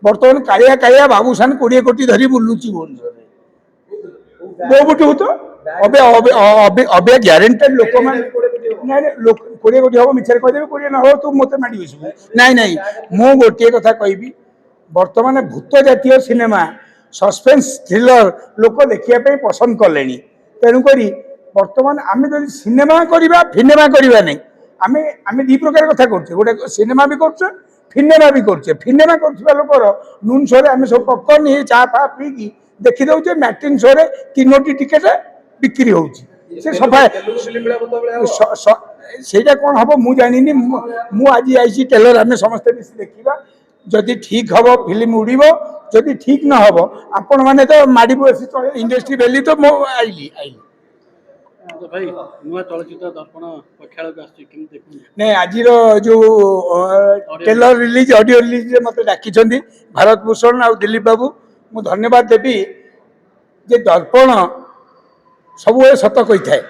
बर्तमान कालिया कालिया बाबूसान 20 कोटी धरी बुलुची भुवनेश्वर बहु तो अबे अबे अबे ग्यारंटेड लोक मान ना 20 कोटी हम मिछर कहदेवी 20 ना हो तू मत माड़ी बसबू ना ना मु गोटे कथा कहबी बर्तमान भूत जातीय सिनेमा सस्पेंस थ्रिलर लोक देखिया पसंद कले तेणुक बर्तमान आम जो सिनेमा करवा फिनेमा करवा नहीं आम आम दी प्रकार कथा करछे गोटे सिनेमा भी करछे फिनेमा भी करछे फिनेमा करछुवा लोकर नून शो रे आम सब पॉपकॉर्न ये चा फा पीकी देखि दउछे मैटिन शो रे 3टी टिकेट बिक्री होउची से सफा सेटा कोन हबो मु जानिनी मु आज आइसी टेलर आम समस्त मिसी देखिबा जदि ठीक हम फिल्म उड़ब जदि ठीक न हम आपण मैंने तो माड़ी बसी इंडस्ट्री बेली तो मो आइली आइली भाई नुआ चलचित्र दर्पण पक्षाल नहीं आज जो टेलर रिलीज ऑडियो रिलीज मत डाकी भारत भूषण आ दिलीप बाबू मु धन्यवाद देवी जे दर्पण सब सत कही थाए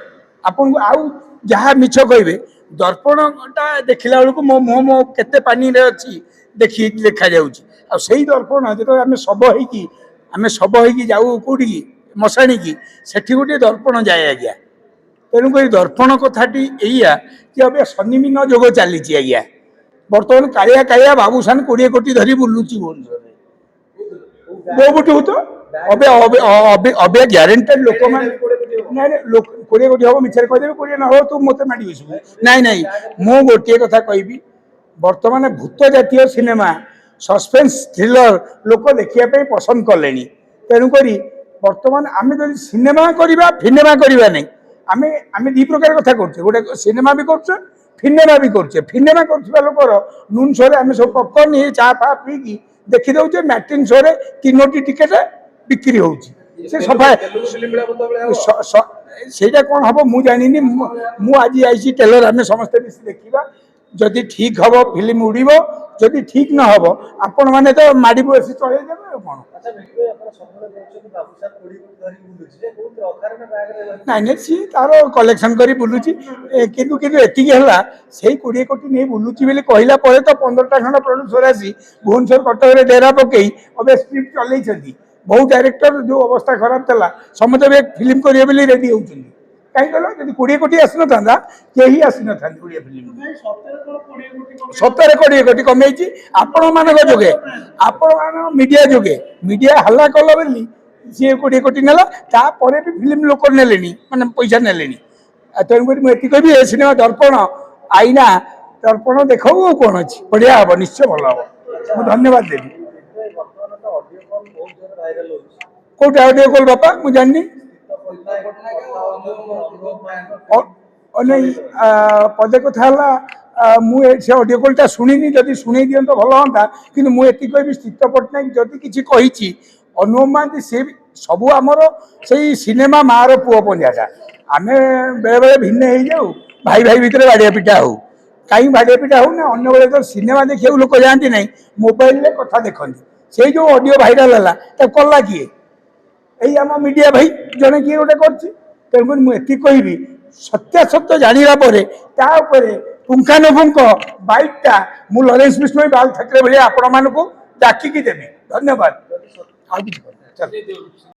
आपन आउ जहाँ मिछ कहे दर्पणटा देखला बेलू मो मुह मो केते पानी रे अच्छी देखी देखा जाऊँगी दर्पण जो आम शब हो जाऊ कौटी मशाणी की सेठी गोटे दर्पण जाए आज्ञा तेणुक दर्पण कथाटी या कि अब शनिमीन जोग चली आज्ञा बर्तमान कालिया कालिया बाबूसान 20 कोटी धरी बुलुची भुवनेश्वर बहु तो अबे अबे अबे ग्यारंटेड लोक मान ना 20 कोटी हम मिछर कहदेवी 20 ना हो तू मत माड़ी बसबू ना ना मु गोटे कथा कहबी बर्तमान भूत जातीय सिनेमा सस्पेंस थ्रिलर लोक देखिया पसंद कले तेणुक बर्तमान आम जो सिनेमा करवा फिनेमा करवा नहीं आम आम दी प्रकार कथा करछे गोटे सिनेमा भी करछे फिनेमा भी करछे फिनेमा करछुवा लोकर नून शो रे आम सब पॉपकॉर्न ये चा फा पीकी देखि दउछे मैटिन शो रे 3टी टिकेट बिक्री होउची से सफा सेटा कोन हबो मु जानिनी मु आज आइसी टेलर आम समस्त मिसी देखिबा जदि ठीक हम फिल्म उड़ब जदि ठीक न हम आपण मैंने तो माड़ी बसी चले कौन ना सी तार कलेक्शन कर बुलूची किंतु एतिकी है से 20 कोटी नहीं बुलूची बोली कहला तो 15टा खंड प्रोड्यूसर आसी भुवनेश्वर कटक डेरा पकई अब स्क्रिप्ट चलती बहुत डायरेक्टर जो अवस्था खराब था समझे फिल्म करेंगे रेडी होती कहीं कहल जब 20 कोटी आसी ना कहीं आसी ना ओडिया फिल्म सतरे 20 कोटी कमे आपण मान जोगे आपण मान मीडिया जोगे मीडिया हल्ला कल बोली सी 20 कोटी नेला तापर भी फिल्म लोक नेले माने पैसा नेले तेणुक मुझे कह सिनेमा दर्पण आईना दर्पण देख कौन अच्छी बढ़िया हम निश्चय भल हम मुझे धन्यवाद देवी कौटे ऑडियो कॉल बापा मुझे जानी नहीं पदे कथा मुझे ऑडियो कॉलटा शुणी जदि शुणी दिंत भल हाँ कि मुझे कह स्थित पट्टनायक जदि किसी कही अनुपम महांती सी सबू आमर से सिनेमा माँ पुओ पंजाटा आम बेले बेले भिन्न हो जाऊ भाई भाई भितर बाड़िया पिटा हो कहीं बाड़िया पिटा हो ना अन्य बेले तो सिनेमा देखा लोक जाती ना मोबाइल कथा देखती से जो ऑडियो भाइराल है कला किए यही आम मीडिया भाई जड़े किए गोटे करुक मुझे कहबी सत्यासत्य जाना पुंखानुपुंख बाइकटा मु लरेन्स बिश्नोई बाल ठाकरे भाई आपण मानक डाकिकी देवी धन्यवाद।